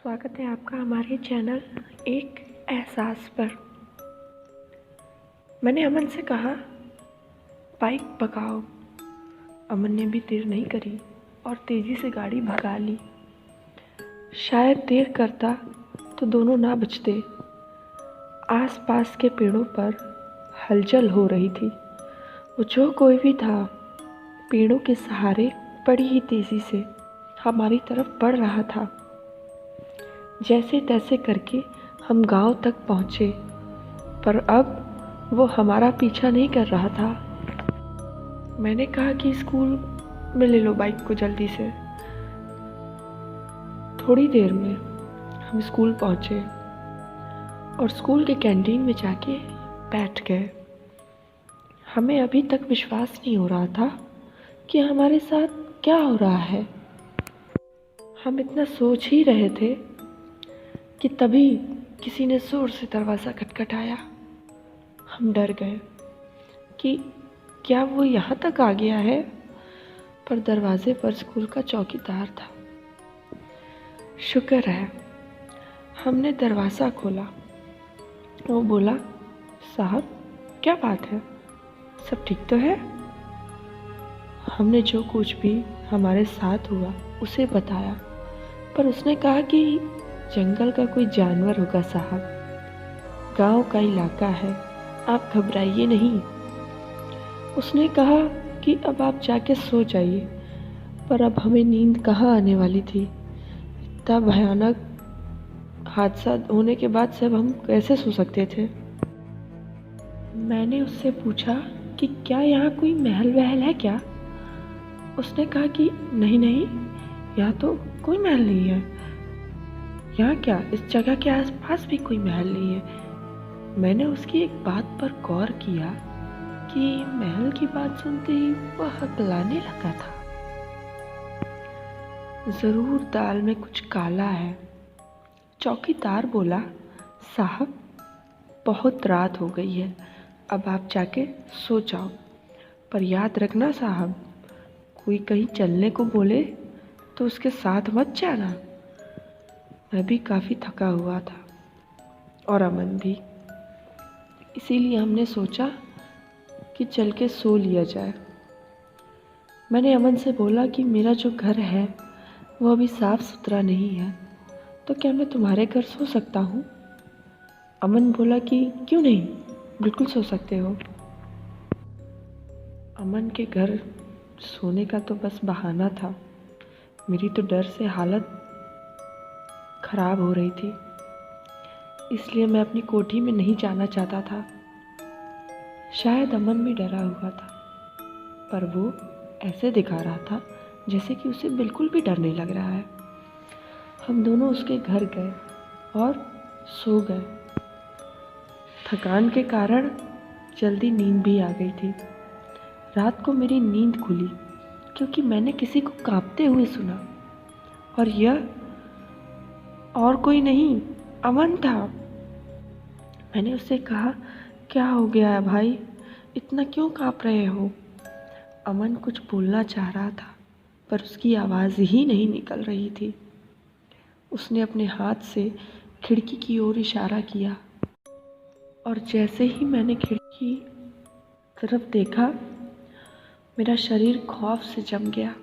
स्वागत है आपका हमारे चैनल एक एहसास पर। मैंने अमन से कहा बाइक भगाओ। अमन ने भी देर नहीं करी और तेज़ी से गाड़ी भगा ली। शायद देर करता तो दोनों ना बचते। आसपास के पेड़ों पर हलचल हो रही थी। वो जो कोई भी था पेड़ों के सहारे बड़ी ही तेज़ी से हमारी तरफ बढ़ रहा था। जैसे तैसे करके हम गांव तक पहुँचे, पर अब वो हमारा पीछा नहीं कर रहा था। मैंने कहा कि स्कूल में ले लो बाइक को जल्दी से। थोड़ी देर में हम स्कूल पहुँचे और स्कूल के कैंटीन में जाके बैठ गए। हमें अभी तक विश्वास नहीं हो रहा था कि हमारे साथ क्या हो रहा है। हम इतना सोच ही रहे थे कि तभी किसी ने ज़ोर से दरवाज़ा खटखटाया। हम डर गए कि क्या वो यहाँ तक आ गया है, पर दरवाजे पर स्कूल का चौकीदार था। शुक्र है हमने दरवाज़ा खोला। वो बोला, साहब क्या बात है, सब ठीक तो है? हमने जो कुछ भी हमारे साथ हुआ उसे बताया, पर उसने कहा कि जंगल का कोई जानवर होगा साहब, गांव का इलाका है, आप घबराइए नहीं। उसने कहा कि अब आप जाके सो जाइए, पर अब हमें नींद कहाँ आने वाली थी। इतना भयानक हादसा होने के बाद सब हम कैसे सो सकते थे। मैंने उससे पूछा कि क्या यहाँ कोई महल वहल है क्या? उसने कहा कि नहीं नहीं, यहाँ तो कोई महल नहीं है। यहाँ क्या, इस जगह के आसपास भी कोई महल नहीं है। मैंने उसकी एक बात पर गौर किया कि महल की बात सुनते ही वह हकलाने लगा था। ज़रूर दाल में कुछ काला है। चौकीदार बोला, साहब बहुत रात हो गई है, अब आप जाके सो जाओ, पर याद रखना साहब, कोई कहीं चलने को बोले तो उसके साथ मत जाना। मैं भी काफ़ी थका हुआ था और अमन भी, इसीलिए हमने सोचा कि चल के सो लिया जाए। मैंने अमन से बोला कि मेरा जो घर है वो अभी साफ़ सुथरा नहीं है, तो क्या मैं तुम्हारे घर सो सकता हूँ? अमन बोला कि क्यों नहीं, बिल्कुल सो सकते हो। अमन के घर सोने का तो बस बहाना था। मेरी तो डर से हालत खराब हो रही थी, इसलिए मैं अपनी कोठी में नहीं जाना चाहता था। शायद अमन भी डरा हुआ था, पर वो ऐसे दिखा रहा था जैसे कि उसे बिल्कुल भी डर नहीं लग रहा है। हम दोनों उसके घर गए और सो गए। थकान के कारण जल्दी नींद भी आ गई थी। रात को मेरी नींद खुली क्योंकि मैंने किसी को कांपते हुए सुना, और यह और कोई नहीं, अमन था। मैंने उससे कहा, क्या हो गया है भाई, इतना क्यों काँप रहे हो? अमन कुछ बोलना चाह रहा था, पर उसकी आवाज़ ही नहीं निकल रही थी। उसने अपने हाथ से खिड़की की ओर इशारा किया, और जैसे ही मैंने खिड़की तरफ देखा, मेरा शरीर खौफ से जम गया।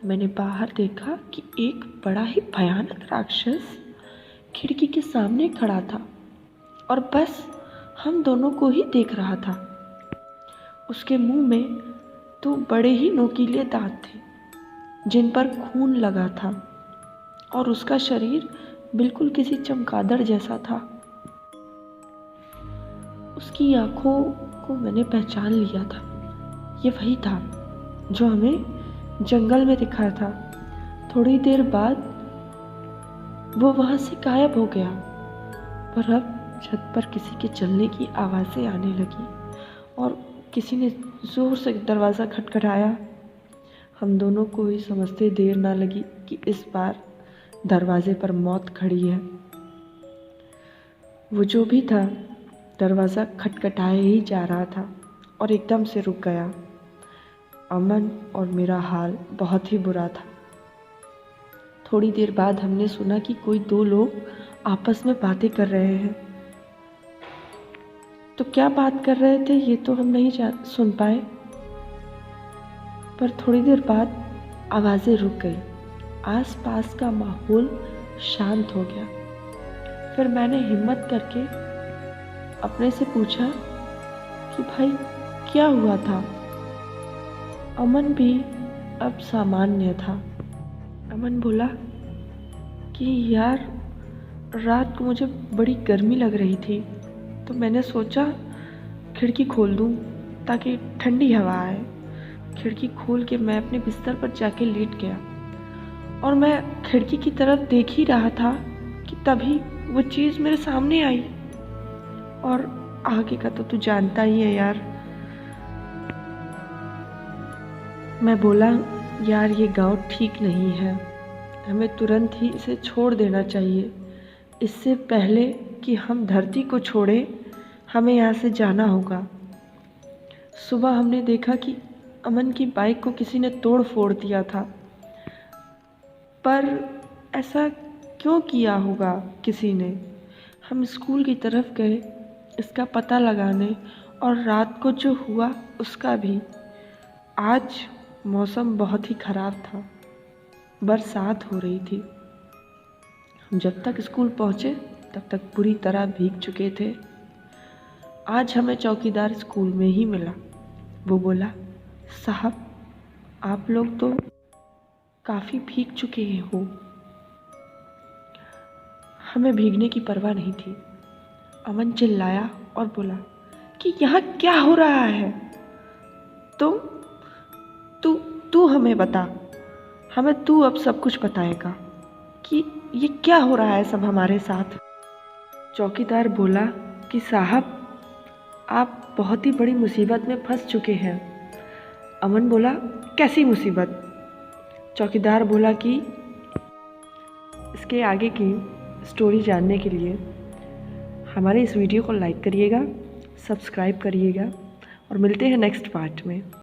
मैंने बाहर देखा कि एक बड़ा ही भयानक राक्षस खिड़की के सामने खड़ा था और बस हम दोनों को ही देख रहा था। उसके मुंह में दो बड़े ही नोकीले दांत थे जिन पर खून लगा था, और उसका शरीर बिल्कुल किसी चमगादड़ जैसा था। उसकी आंखों को मैंने पहचान लिया था। ये वही था जो हमें जंगल में दिखा था। थोड़ी देर बाद वो वहाँ से गायब हो गया, पर अब छत पर किसी के चलने की आवाज़ें आने लगी और किसी ने ज़ोर से दरवाज़ा खटखटाया। हम दोनों को ही समझते देर ना लगी कि इस बार दरवाजे पर मौत खड़ी है। वो जो भी था दरवाज़ा खटखटाए ही जा रहा था और एकदम से रुक गया। अमन और मेरा हाल बहुत ही बुरा था। थोड़ी देर बाद हमने सुना कि कोई दो लोग आपस में बातें कर रहे हैं। तो क्या बात कर रहे थे ये तो हम नहीं सुन पाए, पर थोड़ी देर बाद आवाज़ें रुक गई। आसपास का माहौल शांत हो गया। फिर मैंने हिम्मत करके अपने से पूछा कि भाई क्या हुआ था। अमन भी अब सामान्य था। अमन बोला कि यार रात को मुझे बड़ी गर्मी लग रही थी, तो मैंने सोचा खिड़की खोल दूं ताकि ठंडी हवा आए। खिड़की खोल के मैं अपने बिस्तर पर जाके लेट गया और मैं खिड़की की तरफ देख ही रहा था कि तभी वो चीज़ मेरे सामने आई। और आगे का तो तू जानता ही है यार। मैं बोला यार ये गांव ठीक नहीं है, हमें तुरंत ही इसे छोड़ देना चाहिए। इससे पहले कि हम धरती को छोड़ें हमें यहाँ से जाना होगा। सुबह हमने देखा कि अमन की बाइक को किसी ने तोड़ फोड़ दिया था, पर ऐसा क्यों किया होगा किसी ने। हम स्कूल की तरफ गए इसका पता लगाने, और रात को जो हुआ उसका भी। आज मौसम बहुत ही ख़राब था, बरसात हो रही थी। हम जब तक स्कूल पहुँचे तब तक पूरी तरह भीग चुके थे। आज हमें चौकीदार स्कूल में ही मिला। वो बोला, साहब आप लोग तो काफ़ी भीग चुके हो। हमें भीगने की परवाह नहीं थी। अमन चिल्लाया और बोला कि यहाँ क्या हो रहा है। तू तू हमें बता, हमें तू अब सब कुछ बताएगा कि ये क्या हो रहा है सब हमारे साथ। चौकीदार बोला कि साहब आप बहुत ही बड़ी मुसीबत में फंस चुके हैं। अमन बोला, कैसी मुसीबत। चौकीदार बोला कि इसके आगे की स्टोरी जानने के लिए हमारे इस वीडियो को लाइक करिएगा, सब्सक्राइब करिएगा और मिलते हैं नेक्स्ट पार्ट में।